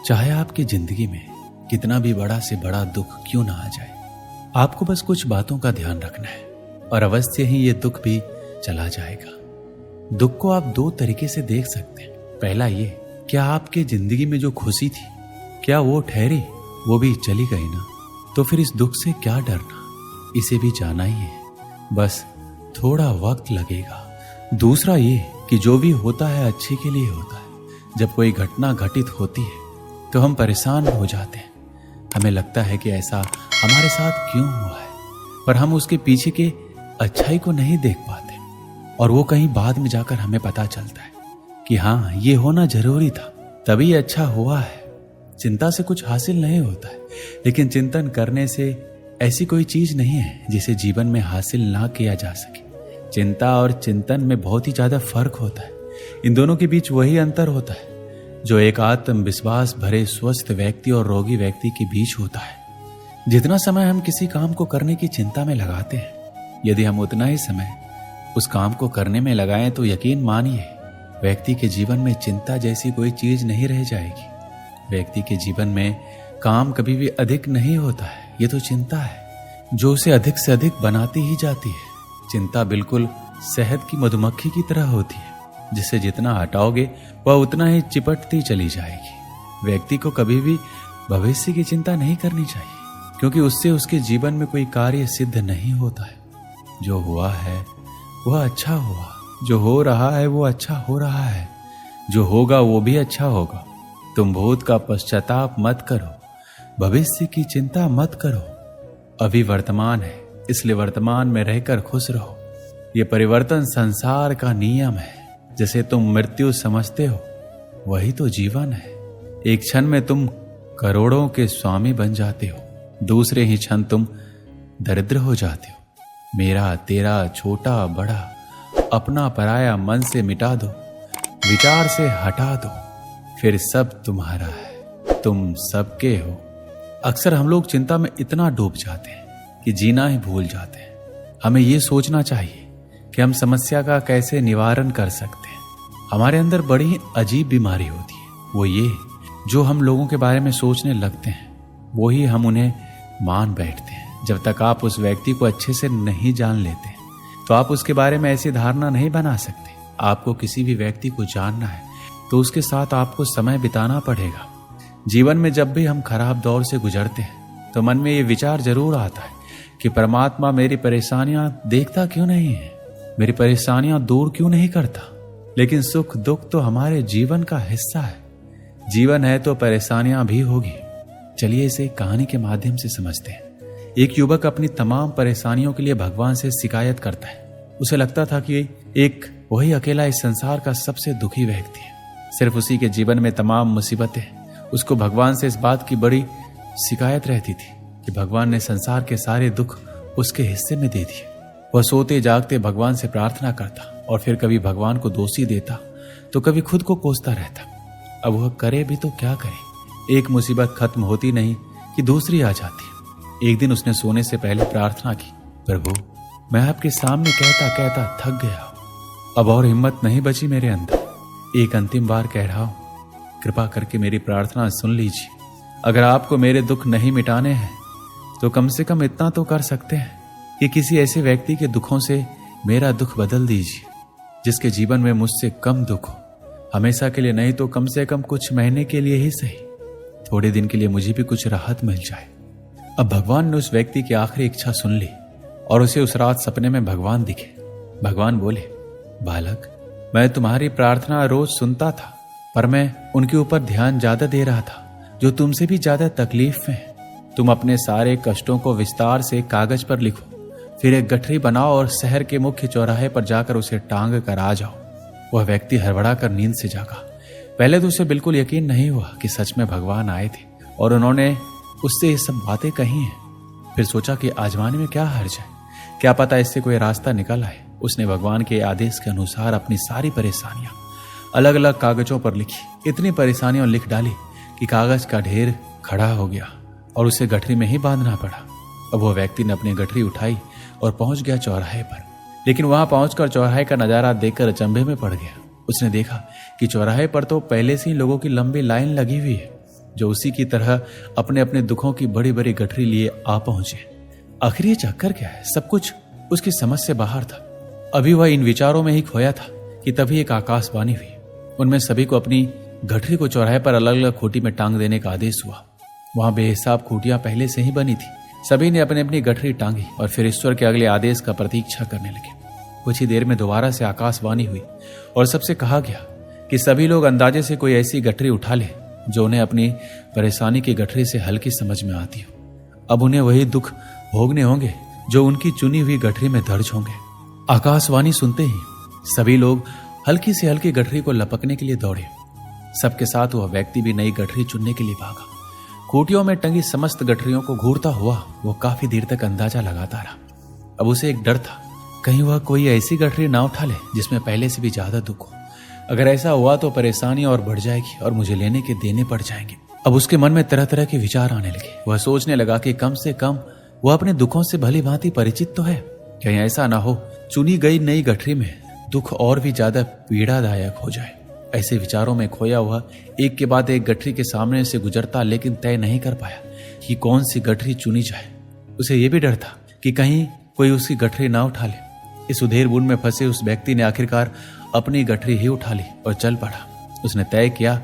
चाहे आपकी जिंदगी में कितना भी बड़ा से बड़ा दुख क्यों ना आ जाए, आपको बस कुछ बातों का ध्यान रखना है और अवश्य ही ये दुख भी चला जाएगा। दुख को आप दो तरीके से देख सकते हैं। पहला ये, क्या आपकी जिंदगी में जो खुशी थी क्या वो ठहरी, वो भी चली गई ना, तो फिर इस दुख से क्या डरना, इसे भी जाना ही है, बस थोड़ा वक्त लगेगा। दूसरा ये कि जो भी होता है अच्छे के लिए होता है। जब कोई घटना घटित होती है तो हम परेशान हो जाते हैं, हमें लगता है कि ऐसा हमारे साथ क्यों हुआ है, पर हम उसके पीछे के अच्छाई को नहीं देख पाते और वो कहीं बाद में जाकर हमें पता चलता है कि हाँ, ये होना जरूरी था, तभी अच्छा हुआ है। चिंता से कुछ हासिल नहीं होता है, लेकिन चिंतन करने से ऐसी कोई चीज नहीं है जिसे जीवन में हासिल ना किया जा सके। चिंता और चिंतन में बहुत ही ज्यादा फर्क होता है। इन दोनों के बीच वही अंतर होता है जो एक आत्मविश्वास भरे स्वस्थ व्यक्ति और रोगी व्यक्ति के बीच होता है। जितना समय हम किसी काम को करने की चिंता में लगाते हैं, यदि हम उतना ही समय उस काम को करने में लगाएं तो यकीन मानिए व्यक्ति के जीवन में चिंता जैसी कोई चीज नहीं रह जाएगी। व्यक्ति के जीवन में काम कभी भी अधिक नहीं होता है, ये तो चिंता है जो उसे अधिक से अधिक बनाती ही जाती है। चिंता बिल्कुल शहद की मधुमक्खी की तरह होती है, जिसे जितना हटाओगे वह उतना ही चिपटती चली जाएगी। व्यक्ति को कभी भी भविष्य की चिंता नहीं करनी चाहिए, क्योंकि उससे उसके जीवन में कोई कार्य सिद्ध नहीं होता है। जो हुआ है वह अच्छा हुआ, जो हो रहा है वो अच्छा हो रहा है, जो होगा वो भी अच्छा होगा। तुम भूत का पश्चाताप मत करो, भविष्य की चिंता मत करो। अभी वर्तमान है, इसलिए वर्तमान में रहकर खुश रहो। ये परिवर्तन संसार का नियम है। जैसे तुम मृत्यु समझते हो वही तो जीवन है। एक क्षण में तुम करोड़ों के स्वामी बन जाते हो, दूसरे ही क्षण तुम दरिद्र हो जाते हो। मेरा तेरा छोटा बड़ा अपना पराया मन से मिटा दो, विचार से हटा दो, फिर सब तुम्हारा है, तुम सबके हो। अक्सर हम लोग चिंता में इतना डूब जाते हैं कि जीना ही भूल जाते हैं। हमें यह सोचना चाहिए कि हम समस्या का कैसे निवारण कर सकते हैं। हमारे अंदर बड़ी ही अजीब बीमारी होती है, वो ये जो हम लोगों के बारे में सोचने लगते हैं वो ही हम उन्हें मान बैठते हैं। जब तक आप उस व्यक्ति को अच्छे से नहीं जान लेते तो आप उसके बारे में ऐसी धारणा नहीं बना सकते। आपको किसी भी व्यक्ति को जानना है तो उसके साथ आपको समय बिताना पड़ेगा। जीवन में जब भी हम खराब दौर से गुजरते हैं तो मन में ये विचार जरूर आता है कि परमात्मा मेरी परेशानियां देखता क्यों नहीं है, मेरी परेशानियां दूर क्यों नहीं करता। लेकिन सुख दुख तो हमारे जीवन का हिस्सा है। जीवन है तो परेशानियां भी होगी। चलिए इसे कहानी के माध्यम से समझते हैं। एक युवक अपनी तमाम परेशानियों के लिए भगवान से शिकायत करता है। उसे लगता था कि एक वही अकेला इस संसार का सबसे दुखी व्यक्ति है, सिर्फ उसी के जीवन में तमाम मुसीबतें। उसको भगवान से इस बात की बड़ी शिकायत रहती थी कि भगवान ने संसार के सारे दुख उसके हिस्से में दे दिए। वह सोते जागते भगवान से प्रार्थना करता और फिर कभी भगवान को दोषी देता तो कभी खुद को कोसता रहता। अब वह करे भी तो क्या करे, एक मुसीबत खत्म होती नहीं कि दूसरी आ जाती। एक दिन उसने सोने से पहले प्रार्थना की, प्रभु मैं आपके सामने कहता कहता थक गया, अब और हिम्मत नहीं बची मेरे अंदर। एक अंतिम बार कह रहा हूं, कृपा करके मेरी प्रार्थना सुन लीजिए। अगर आपको मेरे दुख नहीं मिटाने हैं तो कम से कम इतना तो कर सकते हैं कि किसी ऐसे व्यक्ति के दुखों से मेरा दुख बदल दीजिए जिसके जीवन में मुझसे कम दुख हो। हमेशा के लिए नहीं तो कम से कम कुछ महीने के लिए ही सही, थोड़े दिन के लिए मुझे भी कुछ राहत मिल जाए। अब भगवान ने उस व्यक्ति की आखिरी इच्छा सुन ली और उसे उस रात सपने में भगवान दिखे। भगवान बोले, बालक मैं तुम्हारी प्रार्थना रोज सुनता था, पर मैं उनके ऊपर ध्यान ज्यादा दे रहा था जो तुमसे भी ज्यादा तकलीफ में है। तुम अपने सारे कष्टों को विस्तार से कागज पर लिखो, फिर एक गठरी बनाओ और शहर के मुख्य चौराहे पर जाकर उसे टांग कर आ जाओ। वह व्यक्ति हड़बड़ा कर नींद से जागा। पहले तो उसे बिल्कुल यकीन नहीं हुआ कि सच में भगवान आए थे और उन्होंने उससे ये सब बातें कही हैं। फिर सोचा कि आजमाने में क्या हर्ज है, क्या पता इससे कोई रास्ता निकल आए। उसने भगवान के आदेश के अनुसार अपनी सारी परेशानियां अलग अलग कागजों पर लिखी। इतनी परेशानियां लिख डाली कि कागज का ढेर खड़ा हो गया और उसे गठरी में ही बांधना पड़ा। अब वह व्यक्ति ने अपनी गठरी उठाई और पहुंच गया चौराहे पर, लेकिन वहां पहुंचकर चौराहे का नजारा देखकर अचंभे में पड़ गया। उसने देखा कि चौराहे पर तो पहले से ही लोगों की लंबी लाइन लगी हुई है। जो उसी की तरह अपने अपने दुखों की बड़ी बड़ी गठरी लिए आ पहुंचे। आखिर ये चक्कर क्या है? सब कुछ उसकी समझ से बाहर था। अभी वह इन विचारों में ही खोया था कि तभी एक आकाशवाणी हुई। उनमें सभी को अपनी गठरी को चौराहे पर अलग अलग खूंटी में टांग देने का आदेश हुआ। वहां बेहिसाब खूंटियां पहले से ही बनी थी। सभी ने अपनी अपनी गठरी टांगी और फिर ईश्वर के अगले आदेश का प्रतीक्षा करने लगे। कुछ ही देर में दोबारा से आकाशवाणी हुई और सबसे कहा गया कि सभी लोग अंदाजे से कोई ऐसी गठरी उठा ले जो उन्हें अपनी परेशानी की गठरी से हल्की समझ में आती हो। अब उन्हें वही दुख भोगने होंगे जो उनकी चुनी हुई गठरी में दर्ज होंगे। आकाशवाणी सुनते ही सभी लोग हल्की से हल्की गठरी को लपकने के लिए दौड़े। सबके साथ वह व्यक्ति भी नई गठरी चुनने के लिए भागा। खूंटियों में टंगी समस्त गठरियों को घूरता हुआ वो काफी देर तक अंदाजा लगाता रहा। अब उसे एक डर था, कहीं वह कोई ऐसी गठरी ना उठा ले जिसमें पहले से भी ज्यादा दुख हो। अगर ऐसा हुआ तो परेशानी और बढ़ जाएगी और मुझे लेने के देने पड़ जाएंगे। अब उसके मन में तरह तरह के विचार आने लगे। वह सोचने लगा कि कम से कम वह अपने दुखों से भली भांति परिचित तो है। कहीं ऐसा ना हो चुनी गई नई गठरी में दुख और भी ज्यादा पीड़ादायक हो जाए। ऐसे विचारों में खोया हुआ एक के बाद एक गठरी के सामने से गुजरता, लेकिन तय नहीं कर पाया कि कौन सी गठरी चुनी जाए। उसे यह भी डर था कि कहीं कोई उसकी गठरी ना उठा ले। इस उधेड़-बुन में फंसे उस व्यक्ति ने आखिरकार अपनी गठरी ही उठा ली और चल पड़ा। उसने तय किया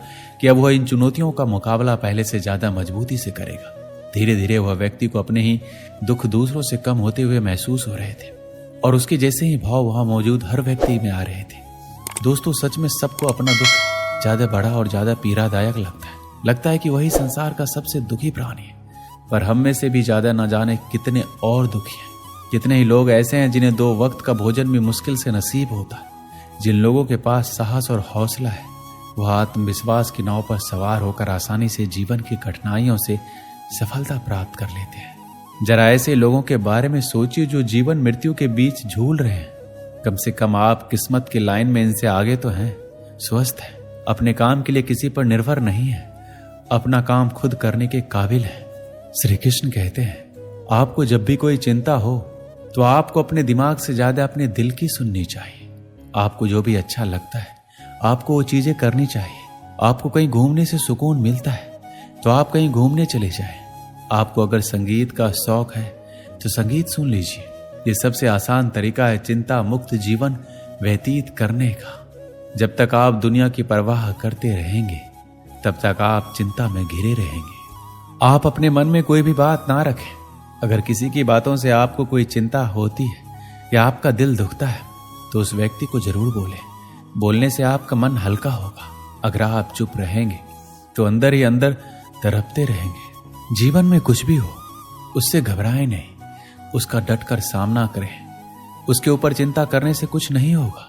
कि अब वह इन चुनौतियों का मुकाबला पहले से ज्यादा मजबूती से करेगा। धीरे धीरे वह व्यक्ति को अपने ही दुख दूसरों से कम होते हुए महसूस हो रहे थे और उसके जैसे ही भाव वहां मौजूद हर व्यक्ति में आ रहे थे। दोस्तों, सच में सबको अपना दुख ज्यादा बड़ा और ज्यादा पीड़ादायक लगता है कि वही संसार का सबसे दुखी प्राणी है। पर हम में से भी ज्यादा न जाने कितने और दुखी हैं। कितने ही लोग ऐसे हैं जिन्हें 2 वक्त का भोजन भी मुश्किल से नसीब होता है। जिन लोगों के पास साहस और हौसला है वह आत्मविश्वास की नाव पर सवार होकर आसानी से जीवन की कठिनाइयों से सफलता प्राप्त कर लेते हैं। जरा ऐसे लोगों के बारे में सोचिए जो जीवन मृत्यु के बीच झूल रहे हैं। कम से कम आप किस्मत की लाइन में इनसे आगे तो हैं, स्वस्थ हैं, अपने काम के लिए किसी पर निर्भर नहीं है, अपना काम खुद करने के काबिल है। श्री कृष्ण कहते हैं, आपको जब भी कोई चिंता हो तो आपको अपने दिमाग से ज्यादा अपने दिल की सुननी चाहिए। आपको जो भी अच्छा लगता है आपको वो चीजें करनी चाहिए। आपको कहीं घूमने से सुकून मिलता है तो आप कहीं घूमने चले जाएं। आपको अगर संगीत का शौक है तो संगीत सुन लीजिए। ये सबसे आसान तरीका है चिंता मुक्त जीवन व्यतीत करने का। जब तक आप दुनिया की परवाह करते रहेंगे तब तक आप चिंता में घिरे रहेंगे। आप अपने मन में कोई भी बात ना रखें। अगर किसी की बातों से आपको कोई चिंता होती है या आपका दिल दुखता है तो उस व्यक्ति को जरूर बोलें। बोलने से आपका मन हल्का होगा। अगर आप चुप रहेंगे तो अंदर ही अंदर तड़पते रहेंगे। जीवन में कुछ भी हो उससे घबराएं नहीं, उसका डटकर सामना करें। उसके ऊपर चिंता करने से कुछ नहीं होगा।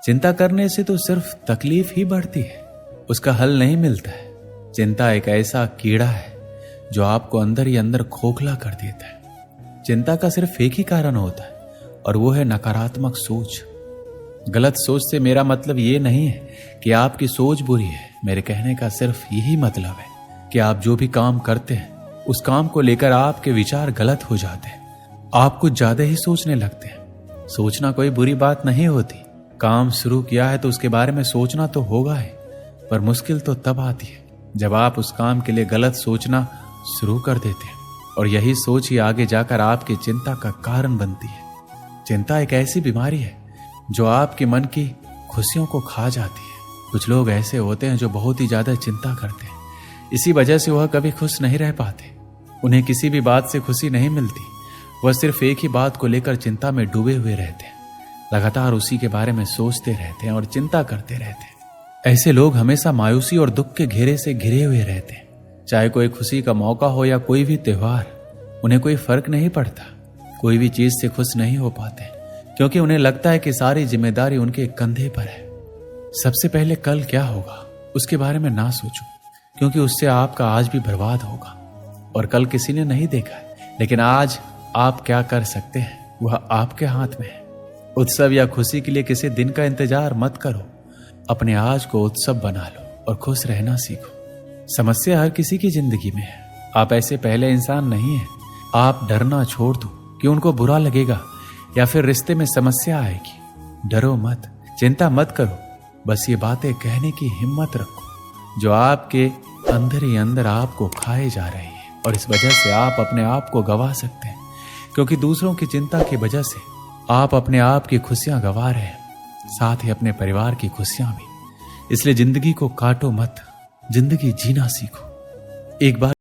चिंता करने से तो सिर्फ तकलीफ ही बढ़ती है, उसका हल नहीं मिलता है। चिंता एक ऐसा कीड़ा है जो आपको अंदर ही अंदर खोखला कर देता है। चिंता का सिर्फ एक ही कारण होता है और वो है नकारात्मक सोच। गलत सोच से मेरा मतलब ये नहीं है कि आपकी सोच बुरी है। मेरे कहने का सिर्फ यही मतलब है कि आप जो भी काम करते हैं उस काम को लेकर आपके विचार गलत हो जाते हैं। आप कुछ ज्यादा ही सोचने लगते हैं। सोचना कोई बुरी बात नहीं होती। काम शुरू किया है तो उसके बारे में सोचना तो होगा ही, पर मुश्किल तो तब आती है जब आप उस काम के लिए गलत सोचना शुरू कर देते हैं और यही सोच ही आगे जाकर आपकी चिंता का कारण बनती है। चिंता एक ऐसी बीमारी है जो आपके मन की खुशियों को खा जाती है। कुछ लोग ऐसे होते हैं जो बहुत ही ज्यादा चिंता करते हैं। इसी वजह से वह कभी खुश नहीं रह पाते। उन्हें किसी भी बात से खुशी नहीं मिलती। वह सिर्फ एक ही बात को लेकर चिंता में डूबे हुए रहते हैं। लगातार उसी के बारे में सोचते रहते हैं और चिंता करते रहते हैं। ऐसे लोग हमेशा मायूसी और दुख के घेरे से घिरे हुए रहते हैं। चाहे कोई खुशी का मौका हो या कोई भी त्योहार, उन्हें कोई फर्क नहीं पड़ता। कोई भी चीज से खुश नहीं हो पाते क्योंकि उन्हें लगता है कि सारी जिम्मेदारी उनके कंधे पर है। सबसे पहले कल क्या होगा उसके बारे में ना सोचो, क्योंकि उससे आपका आज भी बर्बाद होगा और कल किसी ने नहीं देखा है। लेकिन आज आप क्या कर सकते हैं वह आपके हाथ में है। उत्सव या खुशी के लिए किसी दिन का इंतजार मत करो। अपने आज को उत्सव बना लो और खुश रहना सीखो। समस्या हर किसी की जिंदगी में है। आप ऐसे पहले इंसान नहीं हैं। आप डरना छोड़ दो कि उनको बुरा लगेगा या फिर रिश्ते में समस्या आएगी। डरो मत, चिंता मत करो। बस ये बातें कहने की हिम्मत रखो जो आपके अंदर ही अंदर आपको खाए जा रही है और इस वजह से आप अपने आप को गवा सकते हैं, क्योंकि दूसरों की चिंता की वजह से आप अपने आप की खुशियां गवा रहे हैं, साथ ही अपने परिवार की खुशियां भी। इसलिए जिंदगी को काटो मत, जिंदगी जीना सीखो। एक बार